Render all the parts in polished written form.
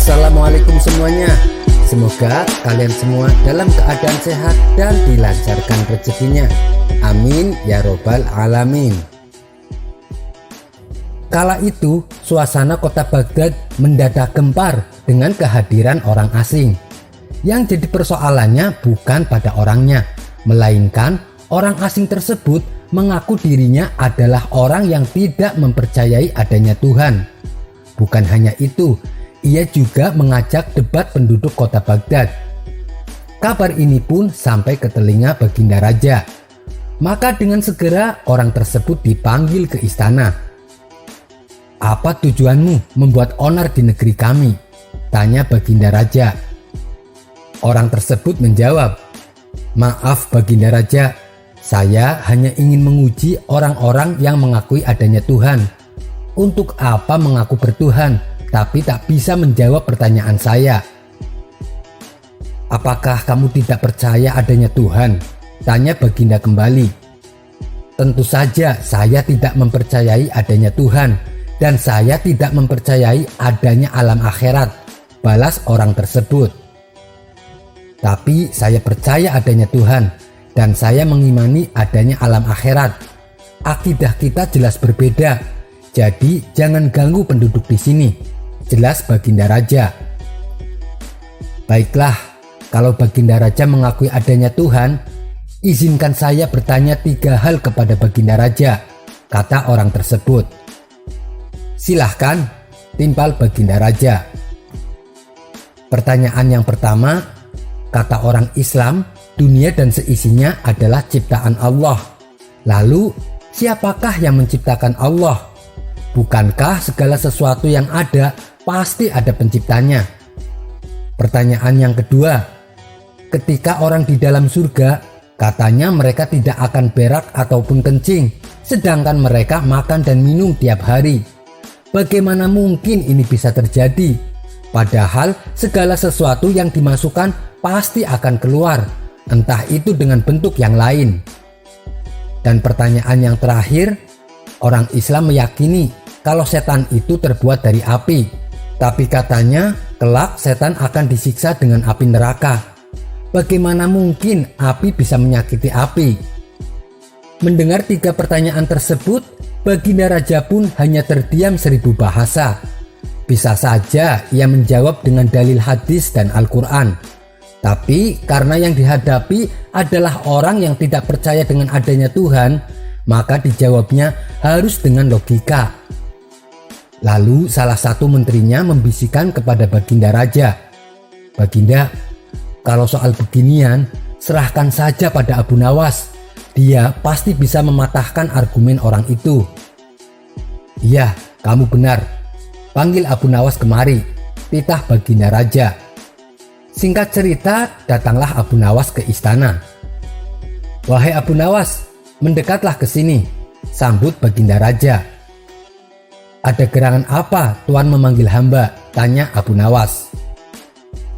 Assalamualaikum semuanya. Semoga kalian semua dalam keadaan sehat dan dilancarkan rezekinya. Amin ya robbal alamin. Kala itu suasana kota Baghdad mendadak gempar dengan kehadiran orang asing. Yang jadi persoalannya bukan pada orangnya, melainkan orang asing tersebut mengaku dirinya adalah orang yang tidak mempercayai adanya Tuhan. Bukan hanya itu, ia juga mengajak debat penduduk kota Baghdad. Kabar ini pun sampai ke telinga Baginda Raja. Maka dengan segera orang tersebut dipanggil ke istana. "Apa tujuanmu membuat onar di negeri kami?" tanya Baginda Raja. Orang tersebut menjawab, "Maaf Baginda Raja, saya hanya ingin menguji orang-orang yang mengakui adanya Tuhan. Untuk apa mengaku bertuhan tapi tak bisa menjawab pertanyaan saya?" "Apakah kamu tidak percaya adanya Tuhan?" tanya Baginda kembali. "Tentu saja saya tidak mempercayai adanya Tuhan dan saya tidak mempercayai adanya alam akhirat," balas orang tersebut. "Tapi saya percaya adanya Tuhan dan saya mengimani adanya alam akhirat. Akidah kita jelas berbeda, jadi jangan ganggu penduduk di sini," jelas Baginda Raja. "Baiklah, kalau Baginda Raja mengakui adanya Tuhan, izinkan saya bertanya 3 hal kepada Baginda Raja," kata orang tersebut. "Silahkan," timpal Baginda Raja. Pertanyaan yang pertama, kata orang Islam, dunia dan seisinya adalah ciptaan Allah. Lalu, siapakah yang menciptakan Allah? Bukankah segala sesuatu yang ada pasti ada penciptanya? Pertanyaan yang kedua, ketika orang di dalam surga, katanya mereka tidak akan berak ataupun kencing, sedangkan mereka makan dan minum tiap hari. Bagaimana mungkin ini bisa terjadi? Padahal segala sesuatu yang dimasukkan pasti akan keluar, entah itu dengan bentuk yang lain. Dan pertanyaan yang terakhir, orang Islam meyakini kalau setan itu terbuat dari api, tapi katanya kelak setan akan disiksa dengan api neraka. Bagaimana mungkin api bisa menyakiti api? Mendengar 3 pertanyaan tersebut, Baginda Raja pun hanya terdiam 1000 bahasa. Bisa saja ia menjawab dengan dalil hadis dan Al-Quran. Tapi karena yang dihadapi adalah orang yang tidak percaya dengan adanya Tuhan, maka dijawabnya harus dengan logika. Lalu salah satu menterinya membisikkan kepada Baginda Raja, "Baginda, kalau soal beginian serahkan saja pada Abu Nawas. Dia pasti bisa mematahkan argumen orang itu." "Iya, kamu benar. Panggil Abu Nawas kemari," titah Baginda Raja. Singkat cerita, datanglah Abu Nawas ke istana. "Wahai Abu Nawas, mendekatlah ke sini," sambut Baginda Raja. "Ada gerangan apa Tuan memanggil hamba?" tanya Abu Nawas.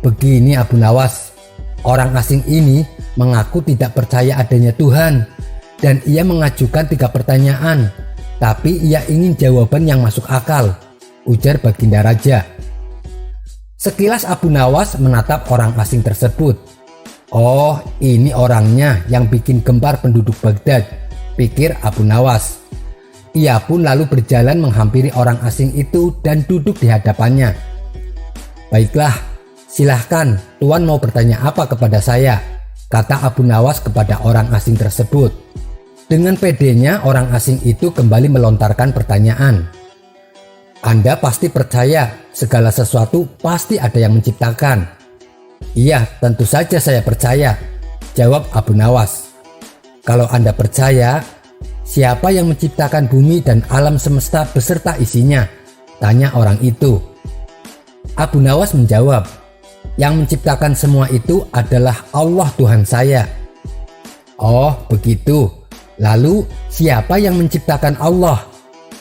"Begini Abu Nawas, orang asing ini mengaku tidak percaya adanya Tuhan dan ia mengajukan 3 pertanyaan, tapi ia ingin jawaban yang masuk akal," ujar Baginda Raja. Sekilas Abu Nawas menatap orang asing tersebut. "Oh, ini orangnya yang bikin gempar penduduk Baghdad," pikir Abu Nawas. Ia pun lalu berjalan menghampiri orang asing itu dan duduk di hadapannya. "Baiklah, silahkan, Tuan mau bertanya apa kepada saya?" kata Abu Nawas kepada orang asing tersebut. Dengan pedenya orang asing itu kembali melontarkan pertanyaan. "Anda pasti percaya segala sesuatu pasti ada yang menciptakan?" "Iya, tentu saja saya percaya," jawab Abu Nawas. "Kalau Anda percaya, siapa yang menciptakan bumi dan alam semesta beserta isinya?" tanya orang itu. Abu Nawas menjawab, "Yang menciptakan semua itu adalah Allah Tuhan saya." "Oh, begitu. Lalu siapa yang menciptakan Allah?"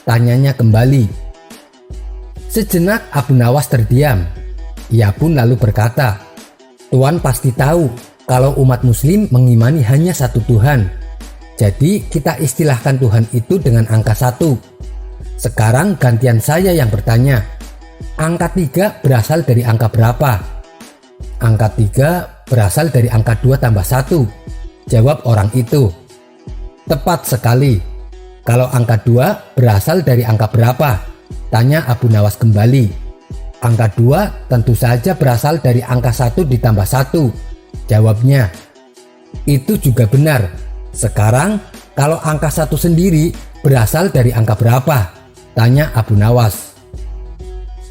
tanyanya kembali. Sejenak Abu Nawas terdiam. Ia pun lalu berkata, "Tuan pasti tahu kalau umat muslim mengimani hanya satu Tuhan. Jadi kita istilahkan Tuhan itu dengan angka 1. Sekarang gantian saya yang bertanya. Angka 3 berasal dari angka berapa? Angka 3 berasal dari angka 2 tambah 1. Jawab orang itu. Tepat sekali. Kalau angka 2 berasal dari angka berapa? Tanya Abu Nawas kembali. Angka 2 tentu saja berasal dari angka 1 ditambah 1. Jawabnya. Itu juga benar. Sekarang kalau angka 1 sendiri berasal dari angka berapa? Tanya Abu Nawas.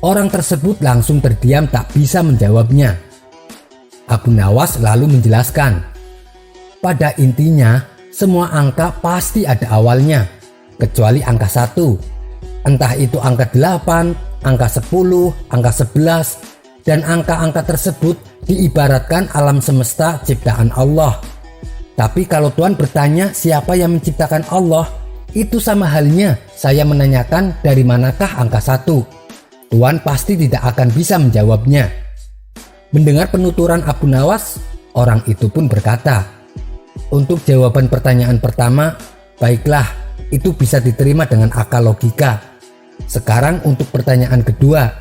Orang tersebut langsung terdiam tak bisa menjawabnya. Abu Nawas lalu menjelaskan. Pada intinya semua angka pasti ada awalnya, kecuali angka 1. Entah itu angka 8, angka 10, angka 11, dan angka-angka tersebut diibaratkan alam semesta ciptaan Allah. Tapi kalau Tuhan bertanya siapa yang menciptakan Allah, itu sama halnya saya menanyakan dari manakah angka 1. Tuhan pasti tidak akan bisa menjawabnya. Mendengar penuturan Abu Nawas, orang itu pun berkata, untuk jawaban pertanyaan pertama, baiklah, itu bisa diterima dengan akal logika. Sekarang untuk pertanyaan kedua,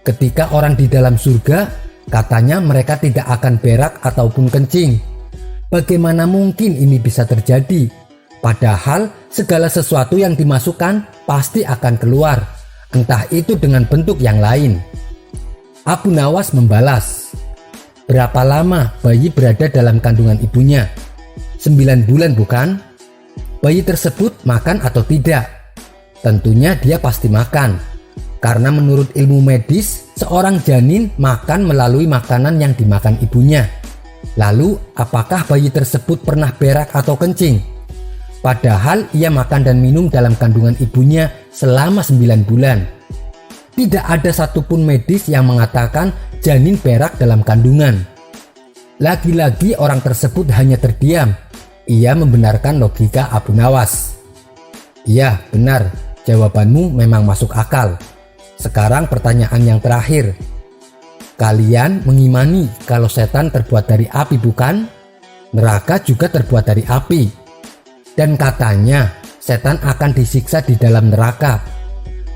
ketika orang di dalam surga, katanya mereka tidak akan berak ataupun kencing. Bagaimana mungkin ini bisa terjadi? Padahal segala sesuatu yang dimasukkan pasti akan keluar, entah itu dengan bentuk yang lain. Abu Nawas membalas, berapa lama bayi berada dalam kandungan ibunya? 9 bulan bukan? Bayi tersebut makan atau tidak? Tentunya dia pasti makan, karena menurut ilmu medis, seorang janin makan melalui makanan yang dimakan ibunya. Lalu apakah bayi tersebut pernah berak atau kencing? Padahal ia makan dan minum dalam kandungan ibunya selama 9 bulan. Tidak ada satupun medis yang mengatakan janin berak dalam kandungan. Lagi-lagi orang tersebut hanya terdiam. Ia membenarkan logika Abu Nawas. Iya, benar. Jawabanmu memang masuk akal. Sekarang pertanyaan yang terakhir. Kalian mengimani kalau setan terbuat dari api bukan? Neraka juga terbuat dari api. Dan katanya setan akan disiksa di dalam neraka.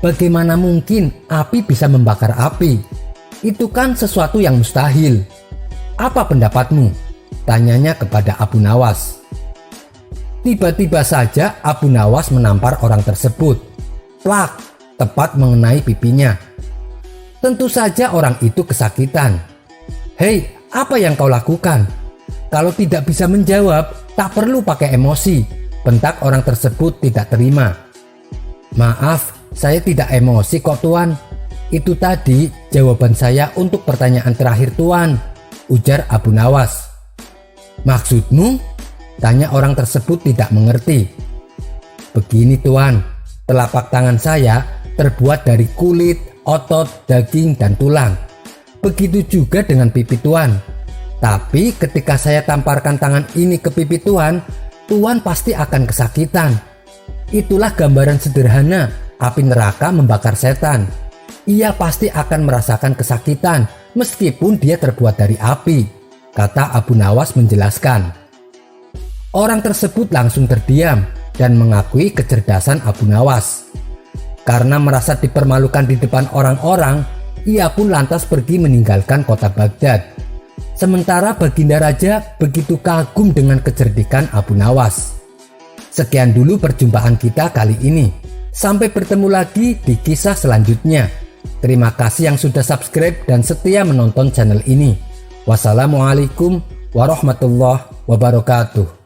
Bagaimana mungkin api bisa membakar api? Itu kan sesuatu yang mustahil. Apa pendapatmu? Tanyanya kepada Abu Nawas. Tiba-tiba saja Abu Nawas menampar orang tersebut. Plak, tepat mengenai pipinya. Tentu saja orang itu kesakitan. Hei, apa yang kau lakukan? Kalau tidak bisa menjawab, tak perlu pakai emosi. Bentak orang tersebut tidak terima. Maaf, saya tidak emosi kok Tuan. Itu tadi jawaban saya untuk pertanyaan terakhir Tuan, ujar Abu Nawas. Maksudmu? Tanya orang tersebut tidak mengerti. Begini Tuan, telapak tangan saya terbuat dari kulit, otot, daging, dan tulang. Begitu juga dengan pipi Tuan. Tapi ketika saya tamparkan tangan ini ke pipi Tuan, Tuan pasti akan kesakitan. Itulah gambaran sederhana api neraka membakar setan. Ia pasti akan merasakan kesakitan meskipun dia terbuat dari api, kata Abu Nawas menjelaskan. Orang tersebut langsung terdiam dan mengakui kecerdasan Abu Nawas. Karena merasa dipermalukan di depan orang-orang, ia pun lantas pergi meninggalkan kota Baghdad. Sementara Baginda Raja begitu kagum dengan kecerdikan Abu Nawas. Sekian dulu perjumpaan kita kali ini. Sampai bertemu lagi di kisah selanjutnya. Terima kasih yang sudah subscribe dan setia menonton channel ini. Wassalamualaikum warahmatullahi wabarakatuh.